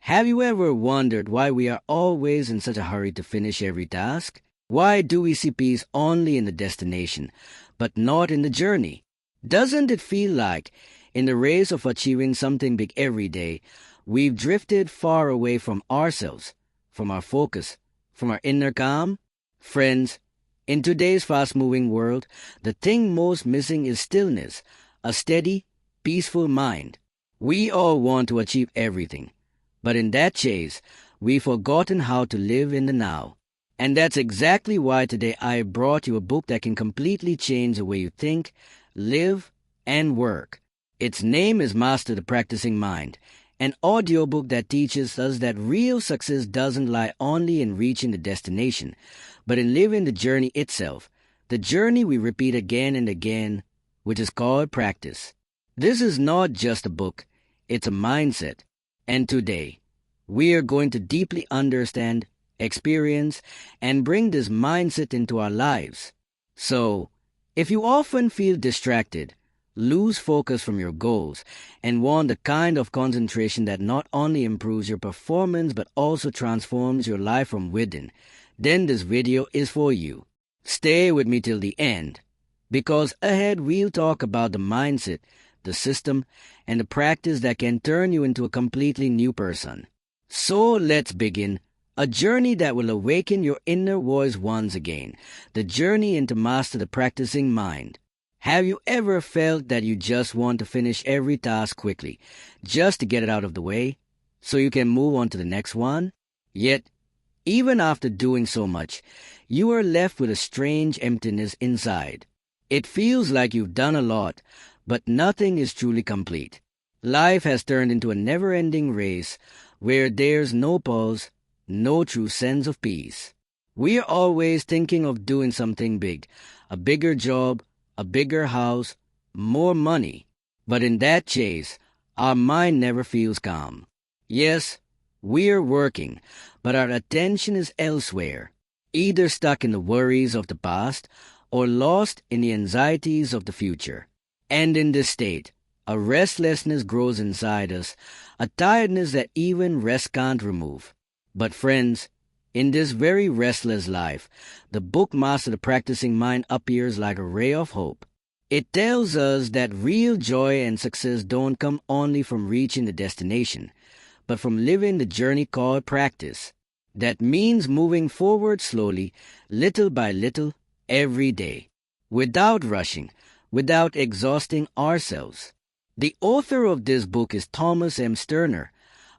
Have you ever wondered why we are always in such a hurry to finish every task? Why do we see peace only in the destination, but not in the journey? Doesn't it feel like, in the race of achieving something big every day, we've drifted far away from ourselves, from our focus, from our inner calm? Friends, in today's fast-moving world, the thing most missing is stillness, a steady, peaceful mind. We all want to achieve everything, but in that chase, we've forgotten how to live in the now. And that's exactly why today I brought you a book that can completely change the way you think, live, and work. Its name is Master the Practicing Mind, an audiobook that teaches us that real success doesn't lie only in reaching the destination, but in living the journey itself, the journey we repeat again and again, which is called practice. This is not just a book, it's a mindset. And today, we are going to deeply understand, experience, and bring this mindset into our lives. So, if you often feel distracted, lose focus from your goals, and want the kind of concentration that not only improves your performance but also transforms your life from within, then this video is for you. Stay with me till the end, because ahead we'll talk about the mindset, the system, and the practice that can turn you into a completely new person. So let's begin. A journey that will awaken your inner voice once again. The journey into Master the Practicing Mind. Have you ever felt that you just want to finish every task quickly, just to get it out of the way, so you can move on to the next one? Yet, even after doing so much, you are left with a strange emptiness inside. It feels like you've done a lot, but nothing is truly complete. Life has turned into a never-ending race where there's no pause, no true sense of peace. We are always thinking of doing something big, a bigger job, a bigger house, more money. But in that chase, our mind never feels calm. Yes, we're working, but our attention is elsewhere, either stuck in the worries of the past or lost in the anxieties of the future. And in this state, a restlessness grows inside us, a tiredness that even rest can't remove. But friends, in this very restless life, the book Master the Practicing Mind appears like a ray of hope. It tells us that real joy and success don't come only from reaching the destination, but from living the journey called practice. That means moving forward slowly, little by little, every day, without rushing, without exhausting ourselves. The author of this book is Thomas M. Sterner,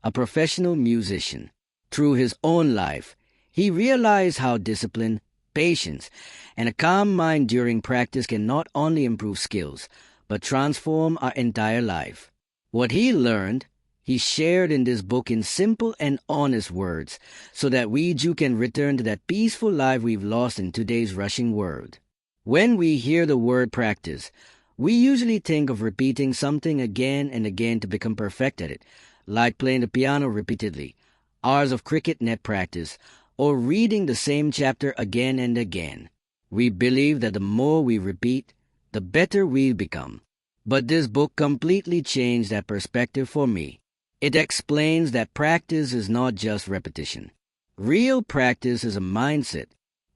a professional musician. Through his own life, he realized how discipline, patience, and a calm mind during practice can not only improve skills, but transform our entire life. What he learned, he shared in this book in simple and honest words, so that we too can return to that peaceful life we've lost in today's rushing world. When we hear the word practice, we usually think of repeating something again and again to become perfect at it, like playing the piano repeatedly, hours of cricket net practice, or reading the same chapter again and again. We believe that the more we repeat, the better we'll become. But this book completely changed that perspective for me. It explains that practice is not just repetition. Real practice is a mindset.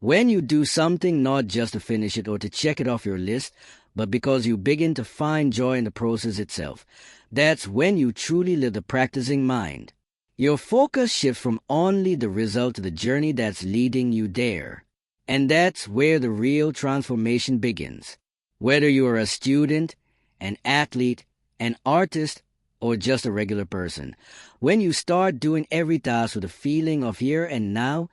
When you do something not just to finish it or to check it off your list, but because you begin to find joy in the process itself, that's when you truly live the practicing mind. Your focus shifts from only the result to the journey that's leading you there. And that's where the real transformation begins. Whether you are a student, an athlete, an artist, or just a regular person, when you start doing every task with a feeling of here and now,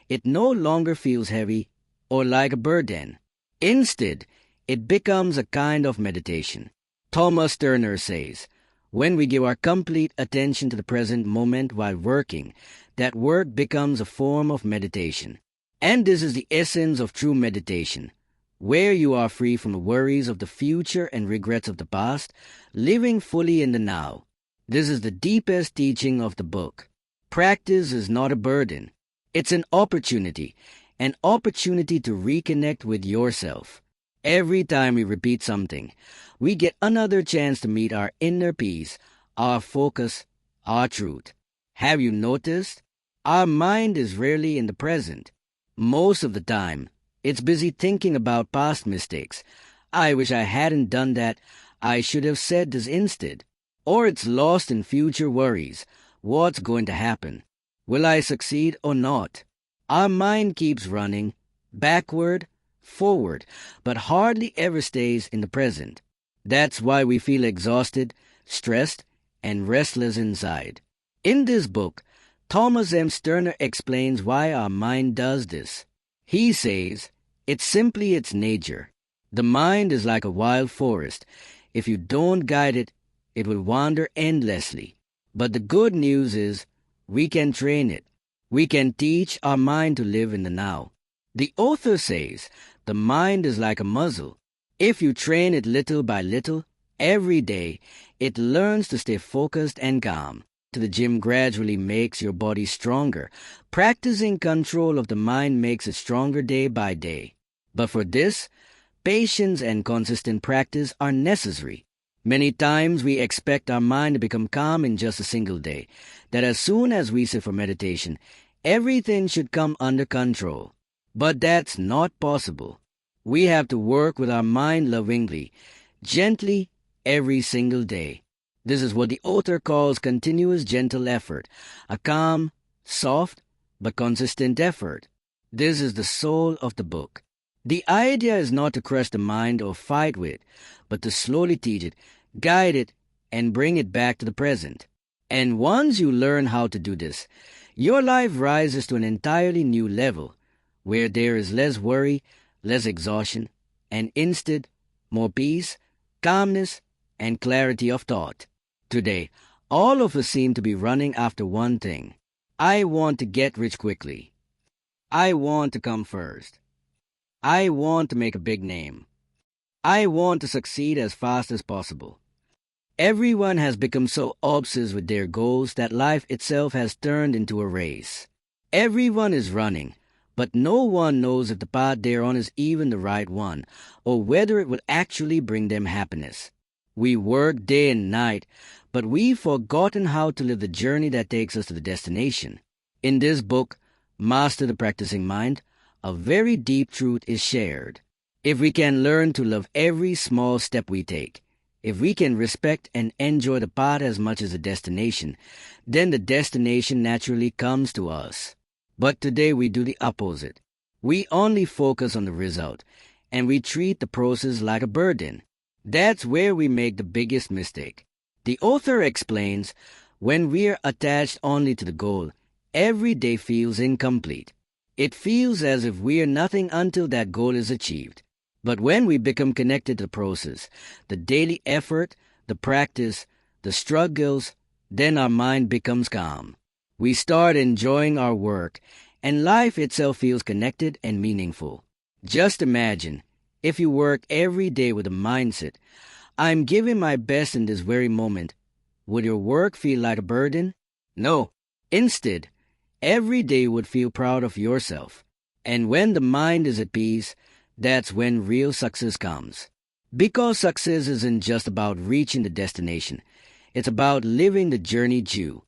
it no longer feels heavy or like a burden. Instead, it becomes a kind of meditation. Thomas Sterner says, when we give our complete attention to the present moment while working, that work becomes a form of meditation. And this is the essence of true meditation, where you are free from the worries of the future and regrets of the past, living fully in the now. This is the deepest teaching of the book. Practice is not a burden. It's an opportunity to reconnect with yourself. Every time we repeat something, we get another chance to meet our inner peace, our focus, our truth. Have you noticed? Our mind is rarely in the present. Most of the time, it's busy thinking about past mistakes. I wish I hadn't done that. I should have said this instead. Or it's lost in future worries. What's going to happen? Will I succeed or not? Our mind keeps running, backward, forward, but hardly ever stays in the present. That's why we feel exhausted, stressed, and restless inside. In this book, Thomas M. Sterner explains why our mind does this. He says, it's simply its nature. The mind is like a wild forest. If you don't guide it, it will wander endlessly. But the good news is, we can train it. We can teach our mind to live in the now. The author says, the mind is like a muscle. If you train it little by little, every day, it learns to stay focused and calm. The gym gradually makes your body stronger. Practicing control of the mind makes it stronger day by day. But for this, patience and consistent practice are necessary. Many times we expect our mind to become calm in just a single day, that as soon as we sit for meditation, everything should come under control. But that's not possible. We have to work with our mind lovingly, gently, every single day. This is what the author calls continuous gentle effort, a calm, soft, but consistent effort. This is the soul of the book. The idea is not to crush the mind or fight with it, but to slowly teach it, guide it, and bring it back to the present. And once you learn how to do this, your life rises to an entirely new level, where there is less worry, less exhaustion, and instead, more peace, calmness, and clarity of thought. Today, all of us seem to be running after one thing. I want to get rich quickly. I want to come first. I want to make a big name. I want to succeed as fast as possible. Everyone has become so obsessed with their goals that life itself has turned into a race. Everyone is running, but no one knows if the path they're on is even the right one, or whether it will actually bring them happiness. We work day and night, but we've forgotten how to live the journey that takes us to the destination. In this book, Master the Practicing Mind, a very deep truth is shared. If we can learn to love every small step we take, if we can respect and enjoy the path as much as the destination, then the destination naturally comes to us. But today we do the opposite. We only focus on the result, and we treat the process like a burden. That's where we make the biggest mistake. The author explains, when we're attached only to the goal, every day feels incomplete. It feels as if we're nothing until that goal is achieved. But when we become connected to the process, the daily effort, the practice, the struggles, then our mind becomes calm. We start enjoying our work, and life itself feels connected and meaningful. Just imagine, if you work every day with a mindset, I'm giving my best in this very moment, would your work feel like a burden? No. Instead, every day would feel proud of yourself. And when the mind is at peace, that's when real success comes. Because success isn't just about reaching the destination. It's about living the journey due.